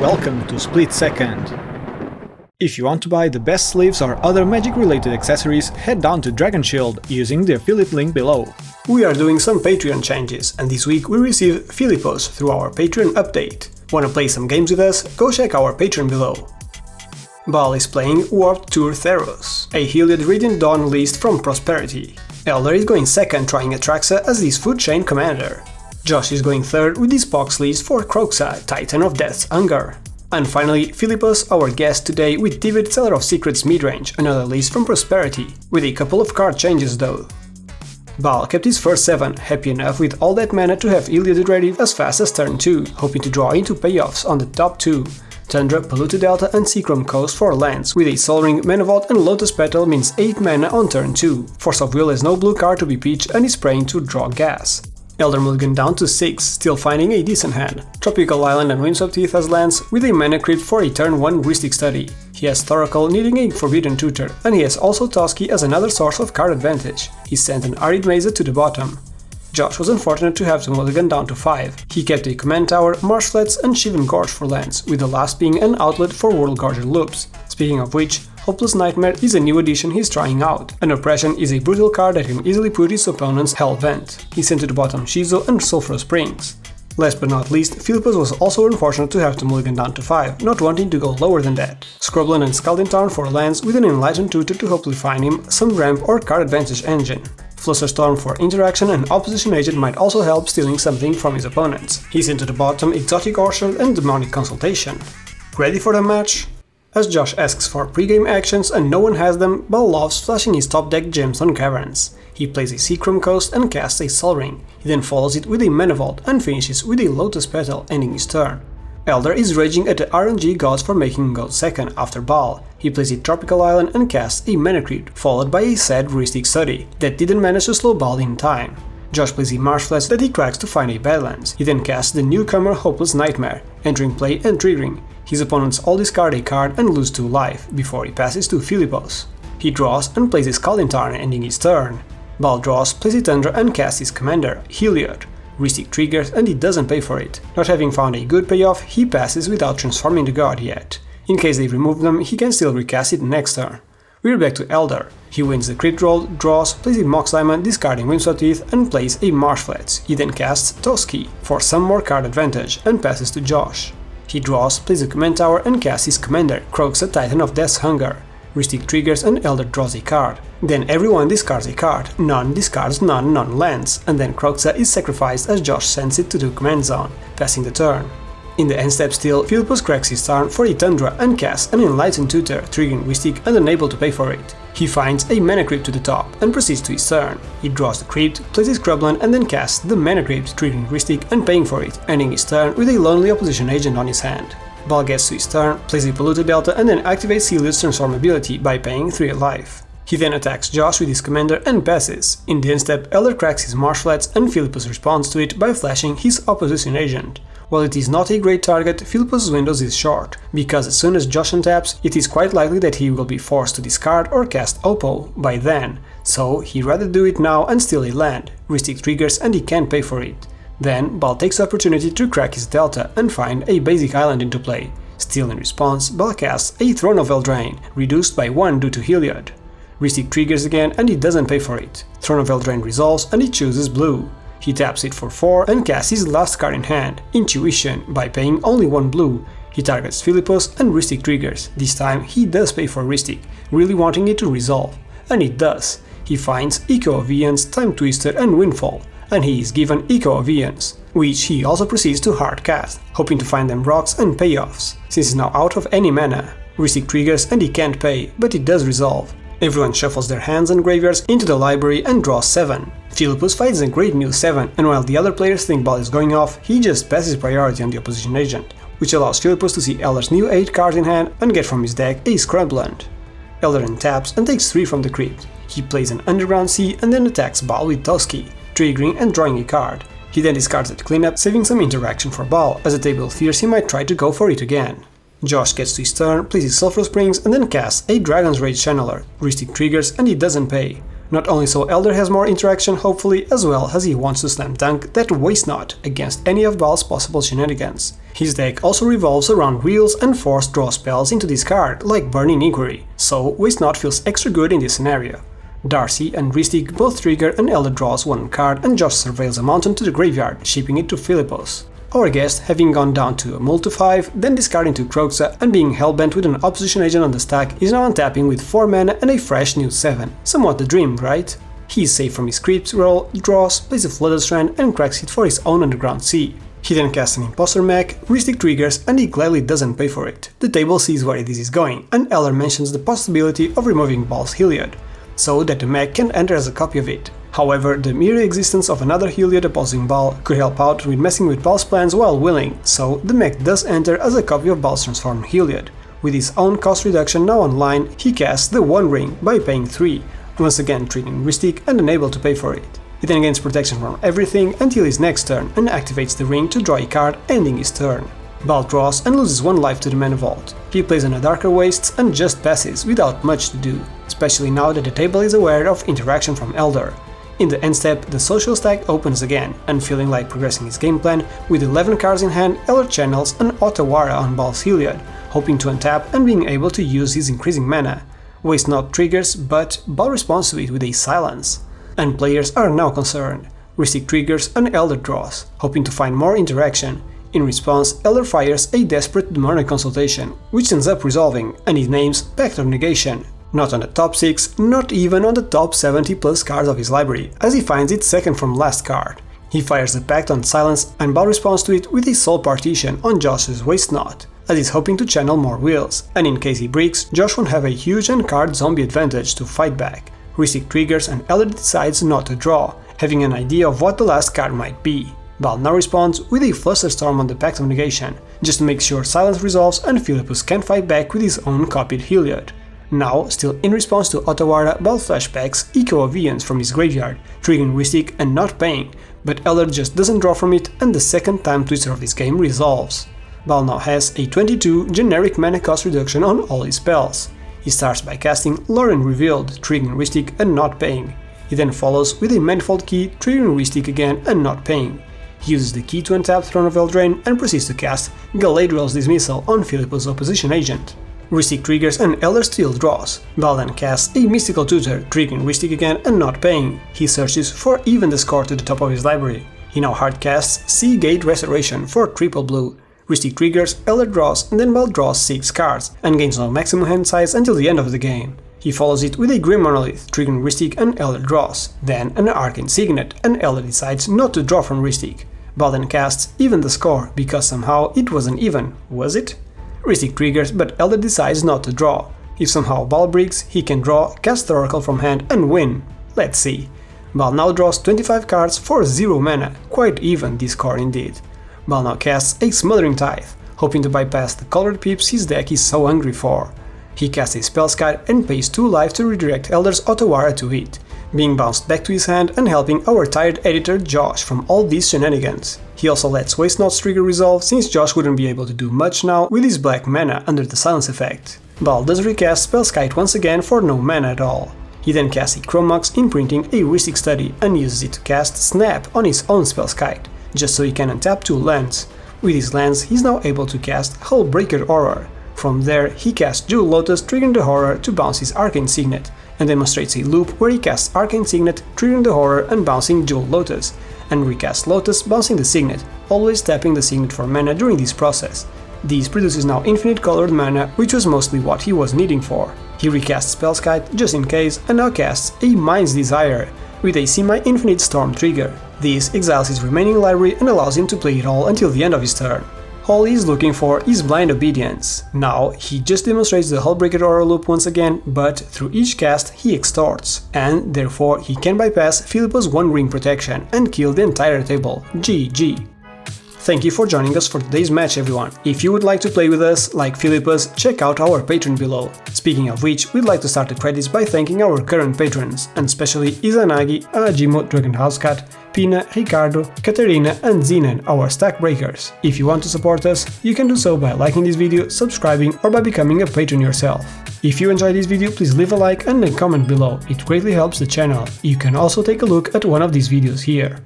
Welcome to SplitSecond. If you want to buy the best sleeves or other magic-related accessories, head down to Dragon Shield using the affiliate link below. We are doing some Patreon changes, and this week we receive Filippos through our Patreon update. Wanna play some games with us? Go check our Patreon below. Bal is playing Warped Tour Theros, a Heliod Radiant Dawn list from Prosperity. Elder is going second trying Atraxa as his food chain commander. Josh is going third with his Pox list for Kroxa, Titan of Death's Hunger. And finally, Filippos, our guest today with Tivit, Seller of Secrets midrange, another list from Prosperity, with a couple of card changes though. Bal kept his first 7, happy enough with all that mana to have Heliod ready as fast as turn 2, hoping to draw into payoffs on the top 2. Tundra, Polluted Delta and Seachrome Coast for lands, with a Sol Ring, Mana Vault and Lotus Petal means 8 mana on turn 2. Force of Will has no blue card to be pitched and is praying to draw gas. Elder Mulligan down to 6, still finding a decent hand. Tropical Island and Windswept Heath as lands, with a mana crypt for a turn 1 Ristic Study. He has Thoracle needing a Forbidden Tutor, and he has also Toski as another source of card advantage. He sent an Arid Mesa to the bottom. Josh was unfortunate to have to mulligan down to 5. He kept a Command Tower, Marsh Flats and Shivan Gorge for lands, with the last being an outlet for World Gorger loops. Speaking of which, Hopeless Nightmare is a new addition he's trying out. An Oppression is a brutal card that can easily put his opponent's Hell Vent. He sent to the bottom Shizo and Sulphurous Springs. Last but not least, Filippos was also unfortunate to have to mulligan down to 5, not wanting to go lower than that. Scrubland and Scalding Tarn for lands with an Enlightened Tutor to hopefully find him some ramp or card advantage engine. Flusterstorm for interaction and Opposition Agent might also help stealing something from his opponents. He sent to the bottom Exotic Orchard and Demonic Consultation. Ready for the match? As Josh asks for pre-game actions and no one has them, Bal loves flashing his top deck gems on Caverns. He plays a Seachrome Coast and casts a Sol Ring. He then follows it with a Mana Vault and finishes with a Lotus Petal, ending his turn. Elder is raging at the RNG gods for making him go second after Bal. He plays a Tropical Island and casts a Mana Crypt, followed by a sad Ristic Study that didn't manage to slow Bal in time. Josh plays a Marsh Flats that he cracks to find a Badlands. He then casts the newcomer Hopeless Nightmare, entering play and triggering. His opponents all discard a card and lose 2 life, before he passes to Filippos. He draws and plays a Scalding Tarn, ending his turn. Bal draws, plays a Tundra and casts his commander, Heliod. Ristic triggers and he doesn't pay for it. Not having found a good payoff, he passes without transforming the god yet. In case they remove them, he can still recast it next turn. We're back to Elder. He wins the crypt roll, draws, plays a Mox Diamond, discarding Windswept Heath and plays a Marsh Flats. He then casts Toski for some more card advantage and passes to Josh. He draws, plays a Command Tower and casts his commander, Kroxa, Titan of Death's Hunger. Ristic triggers and Elder draws a card. Then everyone discards a card, none discards none lands, and then Kroxa is sacrificed as Josh sends it to the command zone, passing the turn. In the end step still, Filippos cracks his turn for a Tundra and casts an Enlightened Tutor, triggering Ristic and unable to pay for it. He finds a Mana Crypt to the top and proceeds to his turn. He draws the Crypt, plays his Scrubland and then casts the Mana Crypt, triggering Ristic and paying for it, ending his turn with a lonely Opposition Agent on his hand. Bal gets to his turn, plays a Polluted Delta and then activates Heliod's Transform ability by paying 3 life. He then attacks Josh with his commander and passes. In the end step, Elder cracks his Marsh Flats and Filippos responds to it by flashing his Opposition Agent. While it is not a great target, Filippos' windows is short, because as soon as Josh untaps, it is quite likely that he will be forced to discard or cast Oppo by then, so he'd rather do it now and steal a land. Ristic triggers and he can't pay for it. Then Bal takes the opportunity to crack his Delta and find a basic island into play. Still in response, Bal casts a Throne of Eldraine, reduced by 1 due to Heliod. Ristic triggers again and he doesn't pay for it. Throne of Eldraine resolves and he chooses blue. He taps it for 4 and casts his last card in hand, Intuition, by paying only 1 blue. He targets Filippos and Ristic triggers. This time he does pay for Ristic, really wanting it to resolve. And it does. He finds Echo of Eons, Time Twister and Windfall, and he is given Echo of Eons, which he also proceeds to hard cast, hoping to find them rocks and payoffs. Since he's now out of any mana, Ristic triggers and he can't pay, but it does resolve. Everyone shuffles their hands and graveyards into the library and draws 7. Filippos finds a great new 7, and while the other players think Bal is going off, he just passes priority on the Opposition Agent, which allows Filippos to see Elder's new 8 cards in hand and get from his deck a Scrubland. Elder then taps and takes 3 from the crypt. He plays an Underground Sea and then attacks Bal with Toski, triggering and drawing a card. He then discards that cleanup, saving some interaction for Bal, as the table fears he might try to go for it again. Josh gets to his turn, plays his Sulphur Springs and then casts a Dragon's Rage Channeler. Ristic triggers and he doesn't pay. Not only so Elder has more interaction hopefully, as well as he wants to slam dunk that Waste Not against any of Bal's possible shenanigans. His deck also revolves around wheels and forced draw spells into this card, like Burning Inquiry, so Waste Not feels extra good in this scenario. Darcy and Ristic both trigger and Elder draws one card and Josh surveils a mountain to the graveyard, shipping it to Filippos. Our guest, having gone down to a mull to 5, then discarding to Kroxa and being hellbent with an opposition agent on the stack, is now untapping with 4 mana and a fresh new 7. Somewhat the dream, right? He is safe from his creeps roll, draws, plays a Flooded Strand and cracks it for his own Underground Sea. He then casts an Imposter mech, Ristic triggers, and he gladly doesn't pay for it. The table sees where this is going, and Eller mentions the possibility of removing Baal's Heliod, so that the mech can enter as a copy of it. However, the mere existence of another Heliod opposing Baal could help out with messing with Baal's plans while willing, so the mech does enter as a copy of Baal's transformed Heliod. With his own cost reduction now online, he casts the One Ring by paying 3, once again triggering Ristic and unable to pay for it. He then gains protection from everything until his next turn and activates the ring to draw a card, ending his turn. Baal draws and loses 1 life to the Mana Vault. He plays on a Darker Wastes and just passes without much to do, especially now that the table is aware of interaction from Elder. In the end step, the social stack opens again, and feeling like progressing his game plan, with 11 cards in hand, Elder channels an Otawara on Baal's Heliod, hoping to untap and being able to use his increasing mana. Waste Not triggers, but Baal responds to it with a Silence. And players are now concerned. Ristic triggers and Elder draws, hoping to find more interaction. In response, Elder fires a desperate Demonic Consultation, which ends up resolving, and he names Pact of Negation. Not on the top 6, not even on the top 70 plus cards of his library, as he finds it second from last card. He fires the Pact on Silence, and Baal responds to it with his Soul Partition on Josh's Waste Not, as he's hoping to channel more wheels, and in case he breaks, Josh won't have a huge end-card zombie advantage to fight back. Ristic triggers and Elder decides not to draw, having an idea of what the last card might be. Baal now responds with a Flusterstorm on the Pact of Negation, just to make sure Silence resolves and Filippos can fight back with his own copied Heliod. Now, still in response to Otawara, Baal flashbacks Echo of Eons from his graveyard, triggering Ristic and not paying, but Elder just doesn't draw from it and the second time twister of this game resolves. Baal now has a 22 generic mana cost reduction on all his spells. He starts by casting Lauren Revealed, triggering Ristic and not paying. He then follows with a Manifold Key, triggering Ristic again and not paying. He uses the key to untap Throne of Eldraine and proceeds to cast Galadriel's Dismissal on Filippos' opposition agent. Ristic triggers and Elder still draws. Baal then casts a Mystical Tutor, triggering Ristic again and not paying. He searches for even the score to the top of his library. He now hardcasts Seagate Restoration for triple blue. Ristic triggers, Elder draws, and then Baal draws 6 cards, and gains no maximum hand size until the end of the game. He follows it with a Grim Monolith, triggering Ristic and Elder draws, then an Arcane Signet, and Elder decides not to draw from Ristic. Baal then casts Even the Score, because somehow it wasn't even, was it? Ristic triggers, but Elder decides not to draw. If somehow Baal breaks, he can draw, cast the Oracle from hand, and win. Let's see. Baal now draws 25 cards for 0 mana, quite even this score indeed. Baal now casts a Smothering Tithe, hoping to bypass the colored pips his deck is so hungry for. He casts a Spellskite and pays 2 life to redirect Elder's Otawara to it, being bounced back to his hand and helping our tired editor Josh from all these shenanigans. He also lets Waste Not's trigger resolve, since Josh wouldn't be able to do much now with his black mana under the Silence effect. Baal does recast Spellskite once again for no mana at all. He then casts a Chromox, imprinting a Ristic Study, and uses it to cast Snap on his own Spellskite, just so he can untap 2 lands. With his lands, he's now able to cast Hullbreaker Horror. From there, he casts Jewel Lotus, triggering the Horror to bounce his Arcane Signet, and demonstrates a loop where he casts Arcane Signet, triggering the Horror and bouncing Jewel Lotus, and recasts Lotus, bouncing the Signet, always tapping the Signet for mana during this process. This produces now infinite colored mana, which was mostly what he was needing for. He recasts Spellskite just in case, and now casts a Mind's Desire, with a semi-infinite Storm trigger. This exiles his remaining library and allows him to play it all until the end of his turn. All he is looking for is Blind Obedience. Now, he just demonstrates the Hullbreaker Aura loop once again, but through each cast he extorts, and therefore he can bypass Filippos' One Ring protection and kill the entire table. GG. Thank you for joining us for today's match, everyone. If you would like to play with us, like Filippos, check out our Patreon below. Speaking of which, we'd like to start the credits by thanking our current patrons, and especially Izanagi, Ajimo, Dragon House Cat, Pina, Ricardo, Katerina and Zenon, our stack breakers. If you want to support us, you can do so by liking this video, subscribing, or by becoming a patron yourself. If you enjoyed this video, please leave a like and a comment below, it greatly helps the channel. You can also take a look at one of these videos here.